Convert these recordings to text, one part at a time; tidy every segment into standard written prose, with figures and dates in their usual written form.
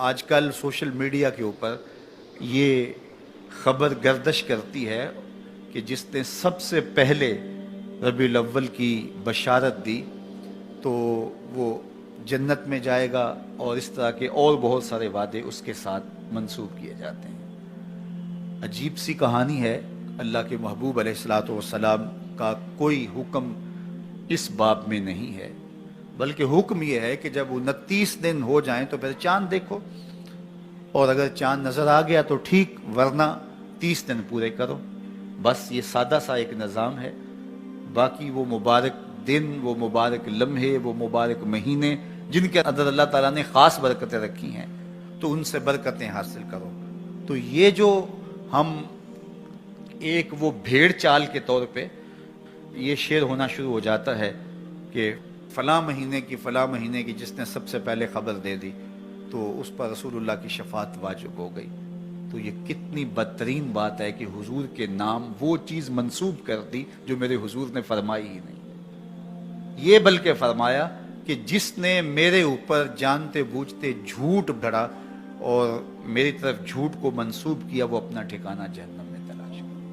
آج کل social media کے اوپر یہ خبر گردش کرتی ہے کہ جس نے سب سے پہلے ربیع الاول کی بشارت دی تو وہ جنت میں جائے گا، اور اس طرح کے اور بہت سارے وعدے اس کے ساتھ منسوب کیے جاتے ہیں۔ عجیب سی کہانی ہے۔ اللہ کے محبوب علیہ الصلوۃ والسلام کا کوئی حکم اس باب میں نہیں ہے، بلکہ حکم یہ ہے کہ جب 29 دن ہو جائیں تو پھر چاند دیکھو، اور اگر چاند نظر آ گیا تو ٹھیک، ورنہ 30 دن پورے کرو۔ بس یہ سادہ سا ایک نظام ہے۔ باقی وہ مبارک دن، وہ مبارک لمحے، وہ مبارک مہینے جن کے اندر اللہ تعالیٰ نے خاص برکتیں رکھی ہیں، تو ان سے برکتیں حاصل کرو۔ تو یہ جو ہم ایک وہ بھیڑ چال کے طور پہ یہ شعر ہونا شروع ہو جاتا ہے کہ فلاں مہینے کی جس نے سب سے پہلے خبر دے دی تو اس پر رسول اللہ کی شفاعت واجب ہو گئی۔ تو یہ کتنی بدترین بات ہے کہ حضور کے نام وہ چیز منسوب کر دی جو میرے حضور نے فرمائی ہی نہیں۔ یہ بلکہ فرمایا کہ جس نے میرے اوپر جانتے بوجھتے جھوٹ گھڑا اور میری طرف جھوٹ کو منسوب کیا، وہ اپنا ٹھکانہ جہنم میں تلاش کرے۔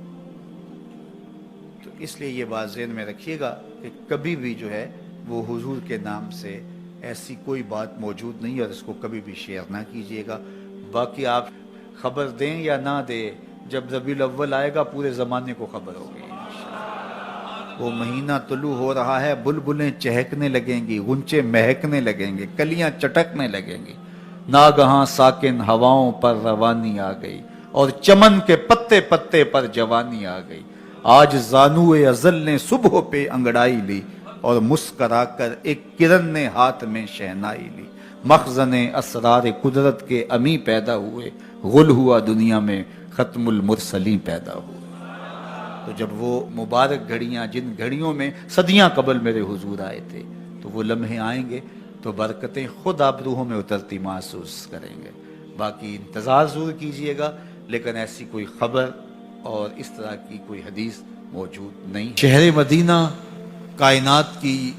تو اس لیے یہ بات ذہن میں رکھیے گا کہ کبھی بھی جو ہے وہ حضور کے نام سے ایسی کوئی بات موجود نہیں، اور اس کو کبھی بھی شیئر نہ کیجیے گا۔ باقی آپ خبر دیں یا نہ دیں، جب ربیع الاول آئے گا پورے زمانے کو خبر ہوگی۔ وہ مہینہ طلوع ہو رہا ہے، بلبلیں چہکنے لگیں گی، غنچے مہکنے لگیں گے، کلیاں چٹکنے لگیں گی، ناگہاں ساکن ہواؤں پر روانی آ گئی، اور چمن کے پتے پتے پر جوانی آ گئی۔ آج زانوئے ازل نے صبح پہ انگڑائی لی، اور مسکرا کر ایک کرن نے ہاتھ میں شہنائی لی۔ مخزن اسرار قدرت کے امی پیدا ہوئے، غل ہوا دنیا میں ختم المرسلین پیدا ہوئے۔ تو جب وہ مبارک گھڑیاں، جن گھڑیوں میں صدیاں قبل میرے حضور آئے تھے، تو وہ لمحے آئیں گے تو برکتیں خود آپ روحوں میں اترتی محسوس کریں گے۔ باقی انتظار ضرور کیجئے گا، لیکن ایسی کوئی خبر اور اس طرح کی کوئی حدیث موجود نہیں۔ شہر مدینہ کائنات کی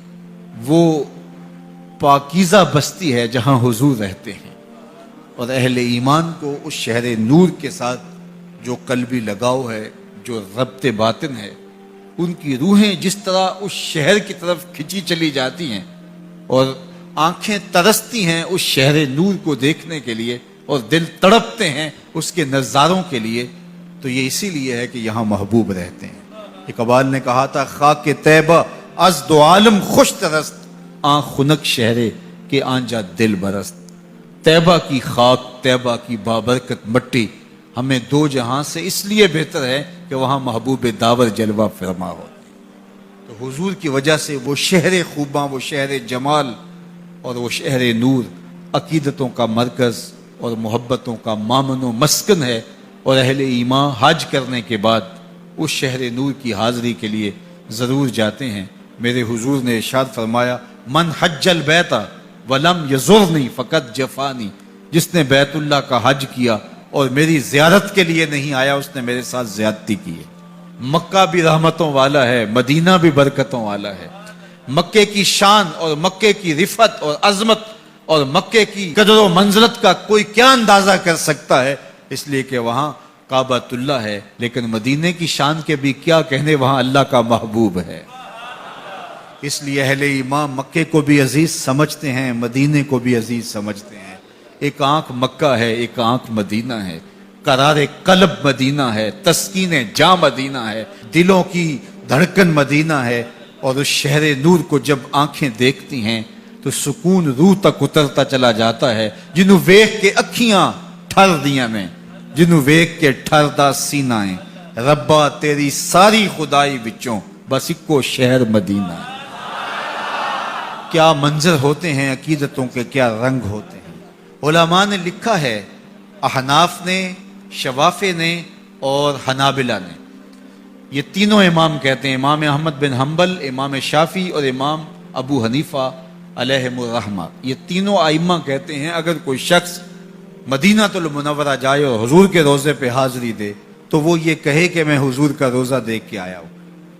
وہ پاکیزہ بستی ہے جہاں حضور رہتے ہیں، اور اہل ایمان کو اس شہر نور کے ساتھ جو قلبی لگاؤ ہے، جو ربط باطن ہے، ان کی روحیں جس طرح اس شہر کی طرف کھچی چلی جاتی ہیں، اور آنکھیں ترستی ہیں اس شہر نور کو دیکھنے کے لیے، اور دل تڑپتے ہیں اس کے نظاروں کے لیے، تو یہ اسی لیے ہے کہ یہاں محبوب رہتے ہیں۔ اقبال نے کہا تھا، خاک طیبہ از دو عالم خوش ترست، آن خنک شہرے کے آنجا دل برست۔ طیبہ کی خاک، طیبہ کی بابرکت مٹی ہمیں دو جہاں سے اس لیے بہتر ہے کہ وہاں محبوب داور جلوہ فرما ہو۔ تو حضور کی وجہ سے وہ شہر خوباں، وہ شہر جمال اور وہ شہر نور عقیدتوں کا مرکز اور محبتوں کا مامن و مسکن ہے، اور اہل ایمان حج کرنے کے بعد اس شہر نور کی حاضری کے لیے ضرور جاتے ہیں۔ میرے حضور نے ارشاد فرمایا، من حج البیت ولم یزرنی فقط جفانی، جس نے بیت اللہ کا حج کیا اور میری زیارت کے لیے نہیں آیا، اس نے میرے ساتھ زیادتی کی ہے۔ مکہ بھی رحمتوں والا ہے، مدینہ بھی برکتوں والا ہے۔ مکے کی شان اور مکے کی رفعت اور عظمت اور مکے کی قدر و منزلت کا کوئی کیا اندازہ کر سکتا ہے، اس لیے کہ وہاں کعبۃ اللہ ہے، لیکن مدینے کی شان کے بھی کیا کہنے، وہاں اللہ کا محبوب ہے۔ اس لیے اہل ایمان مکے کو بھی عزیز سمجھتے ہیں، مدینے کو بھی عزیز سمجھتے ہیں۔ ایک آنکھ مکہ ہے، ایک آنکھ مدینہ ہے، قرار قلب مدینہ ہے، تسکین جاں مدینہ ہے، دلوں کی دھڑکن مدینہ ہے، اور اس شہر نور کو جب آنکھیں دیکھتی ہیں تو سکون روح تک اترتا چلا جاتا ہے۔ جنوں ویکھ کے اکھیاں ٹھر دیاں میں، جنوں ویکھ کے ٹھردا سینہ ہے، ربا تیری ساری خدائی وچوں بس اکو شہر مدینہ ہے۔ کیا منظر ہوتے ہیں عقیدتوں کے، کیا رنگ ہوتے ہیں۔ علماء نے لکھا ہے، احناف نے، شوافع نے اور حنابلہ نے، یہ تینوں امام کہتے ہیں، امام احمد بن حنبل، امام شافعی اور امام ابو حنیفہ علیہم الرحمہ، یہ تینوں ائمہ کہتے ہیں اگر کوئی شخص مدینہ المنورہ جائے اور حضور کے روزے پہ حاضری دے تو وہ یہ کہے کہ میں حضور کا روزہ دیکھ کے آیا ہوں۔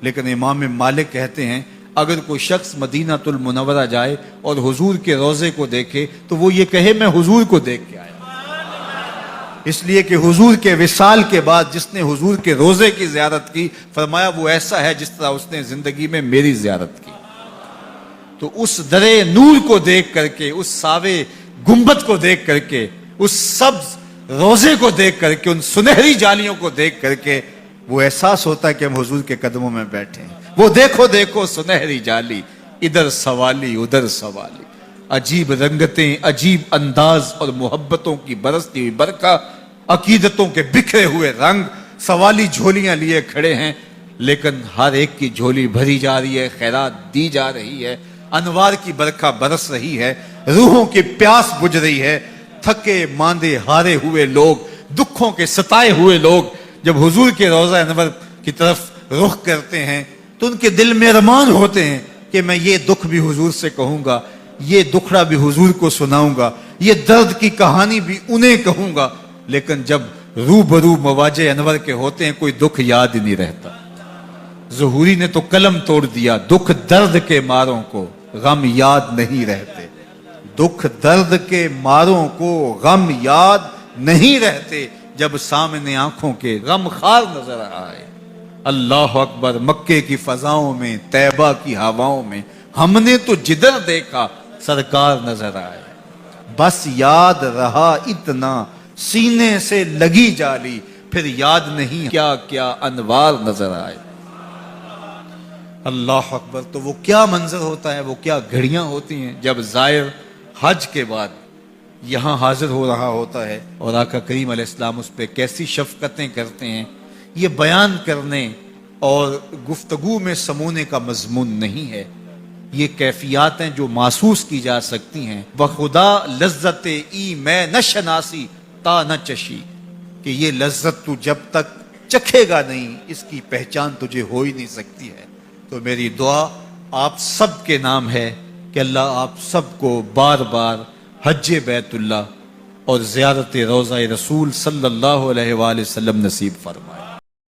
لیکن امام مالک کہتے ہیں اگر کوئی شخص مدینہ المنورہ جائے اور حضور کے روضے کو دیکھے تو وہ یہ کہے میں حضور کو دیکھ کے آیا، اس لیے کہ حضور کے وصال کے بعد جس نے حضور کے روضے کی زیارت کی، فرمایا وہ ایسا ہے جس طرح اس نے زندگی میں میری زیارت کی۔ تو اس درے نور کو دیکھ کر کے، اس ساوے گنبد کو دیکھ کر کے، اس سبز روضے کو دیکھ کر کے، ان سنہری جالیوں کو دیکھ کر کے وہ احساس ہوتا ہے کہ ہم حضور کے قدموں میں بیٹھے ہیں۔ وہ دیکھو دیکھو سنہری جالی، ادھر سوالی ادھر سوالی، عجیب رنگتیں، عجیب انداز اور محبتوں کی برستی ہوئی برکھا، عقیدتوں کے بکھرے ہوئے رنگ، سوالی جھولیاں لیے کھڑے ہیں، لیکن ہر ایک کی جھولی بھری جا رہی ہے، خیرات دی جا رہی ہے، انوار کی برکھا برس رہی ہے، روحوں کی پیاس بجھ رہی ہے۔ تھکے ماندے ہارے ہوئے لوگ، دکھوں کے ستائے ہوئے لوگ جب حضور کے روضہ انور کی طرف رخ کرتے ہیں تو ان کے دل میں ارمان ہوتے ہیں کہ میں یہ دکھ بھی حضور سے کہوں گا، یہ دکھڑا بھی حضور کو سناؤں گا، یہ درد کی کہانی بھی انہیں کہوں گا۔ لیکن جب روبرو مواجہ انور کے ہوتے ہیں کوئی دکھ یاد ہی نہیں رہتا۔ ظہوری نے تو قلم توڑ دیا، دکھ درد کے ماروں کو غم یاد نہیں رہتے، دکھ درد کے ماروں کو غم یاد نہیں رہتے، جب سامنے آنکھوں کے غم خار نظر آئے۔ اللہ اکبر، مکے کی فضاؤں میں، طیبہ کی ہواؤں میں ہم نے تو جدھر دیکھا سرکار نظر آئے، بس یاد رہا اتنا سینے سے لگی جالی، پھر یاد نہیں کیا کیا انوار نظر آئے۔ اللہ اکبر، تو وہ کیا منظر ہوتا ہے، وہ کیا گھڑیاں ہوتی ہیں جب زائر حج کے بعد یہاں حاضر ہو رہا ہوتا ہے اور آقا کریم علیہ السلام اس پہ کیسی شفقتیں کرتے ہیں۔ یہ بیان کرنے اور گفتگو میں سمونے کا مضمون نہیں ہے، یہ کیفیات ہیں جو محسوس کی جا سکتی ہیں۔ بخدا لذت ای میں نہ شناسی تا نہ چشی، کہ یہ لذت تو جب تک چکھے گا نہیں اس کی پہچان تجھے ہو ہی نہیں سکتی ہے۔ تو میری دعا آپ سب کے نام ہے کہ اللہ آپ سب کو بار بار حج بیت اللہ اور زیارت روضہ رسول صلی اللہ علیہ وآلہ وسلم نصیب فرمائے۔